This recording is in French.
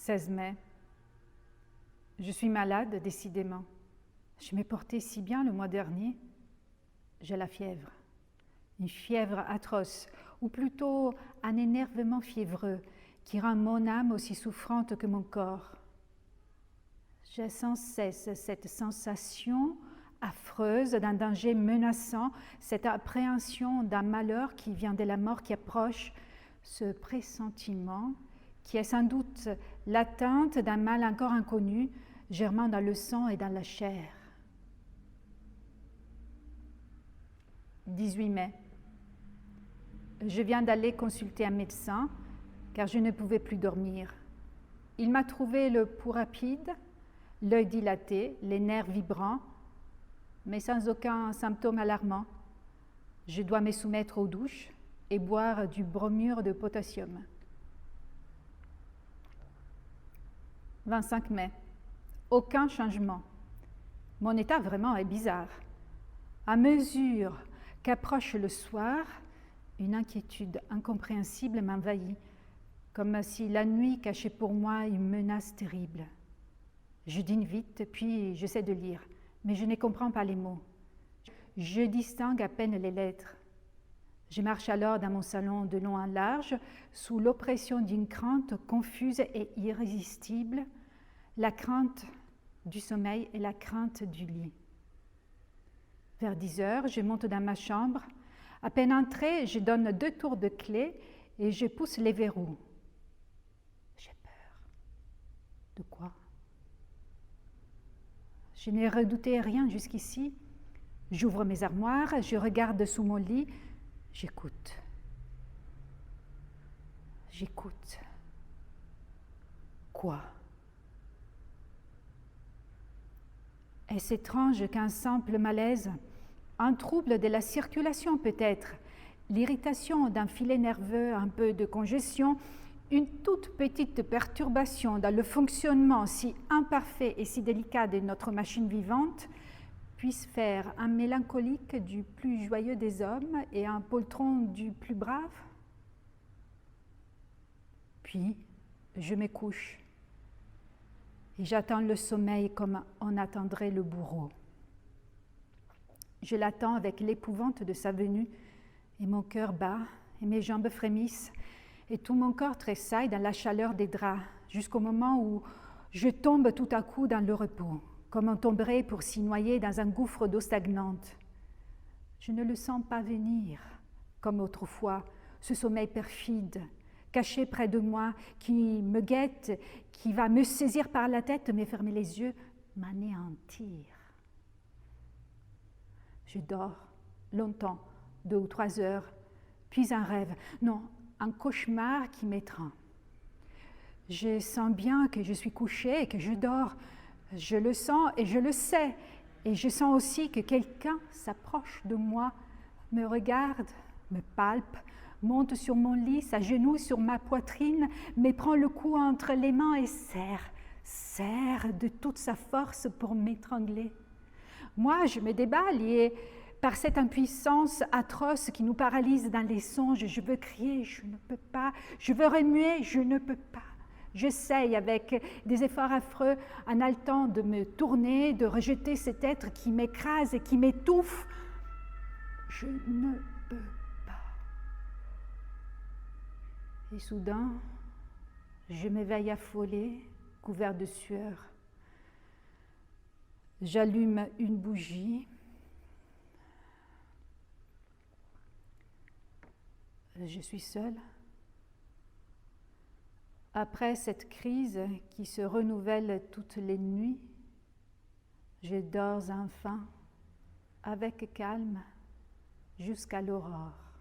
16 mai. Je suis malade, décidément. Je m'ai portée si bien le mois dernier. J'ai la fièvre. Une fièvre atroce, ou plutôt un énervement fiévreux qui rend mon âme aussi souffrante que mon corps. J'ai sans cesse cette sensation affreuse d'un danger menaçant, cette appréhension d'un malheur qui vient de la mort qui approche, ce pressentiment qui est sans doute l'atteinte d'un mal encore inconnu, germant dans le sang et dans la chair. 18 mai. Je viens d'aller consulter un médecin car je ne pouvais plus dormir. Il m'a trouvé le pouls rapide, l'œil dilaté, les nerfs vibrants, mais sans aucun symptôme alarmant. Je dois me soumettre aux douches et boire du bromure de potassium. 25 mai. Aucun changement. Mon état vraiment est bizarre. À mesure qu'approche le soir, une inquiétude incompréhensible m'envahit, comme si la nuit cachait pour moi une menace terrible. Je dîne vite, puis j'essaie de lire, mais je ne comprends pas les mots. Je distingue à peine les lettres. Je marche alors dans mon salon de long en large, sous l'oppression d'une crainte confuse et irrésistible, la crainte du sommeil et la crainte du lit. Vers 10 heures, je monte dans ma chambre. À peine entrée, je donne 2 tours de clé et je pousse les verrous. J'ai peur. De quoi? Je n'ai redouté rien jusqu'ici. J'ouvre mes armoires, je regarde sous mon lit, j'écoute. J'écoute. Quoi? Est-ce étrange qu'un simple malaise, un trouble de la circulation peut-être, l'irritation d'un filet nerveux, un peu de congestion, une toute petite perturbation dans le fonctionnement si imparfait et si délicat de notre machine vivante, puisse faire un mélancolique du plus joyeux des hommes et un poltron du plus brave? Puis, je me couche et j'attends le sommeil comme on attendrait le bourreau. Je l'attends avec l'épouvante de sa venue et mon cœur bat et mes jambes frémissent et tout mon corps tressaille dans la chaleur des draps jusqu'au moment où je tombe tout à coup dans le repos, comme on tomberait pour s'y noyer dans un gouffre d'eau stagnante. Je ne le sens pas venir, comme autrefois, ce sommeil perfide, caché près de moi, qui me guette, qui va me saisir par la tête, me fermer les yeux, m'anéantir. Je dors longtemps, 2 ou 3 heures, puis un rêve, non, un cauchemar qui m'étreint. Je sens bien que je suis couchée et que je dors. Je le sens et je le sais. Et je sens aussi que quelqu'un s'approche de moi, me regarde, me palpe, monte sur mon lit, s'agenouille sur ma poitrine, me prend le cou entre les mains et serre de toute sa force pour m'étrangler. Moi, je me débat liée par cette impuissance atroce qui nous paralyse dans les songes. Je veux crier, je ne peux pas. Je veux remuer, je ne peux pas. J'essaye avec des efforts affreux, en haletant, de me tourner, de rejeter cet être qui m'écrase et qui m'étouffe. Je ne peux pas. Et soudain, je m'éveille affolée, couvert de sueur. J'allume une bougie. Je suis seule. Après cette crise qui se renouvelle toutes les nuits, je dors enfin, avec calme, jusqu'à l'aurore.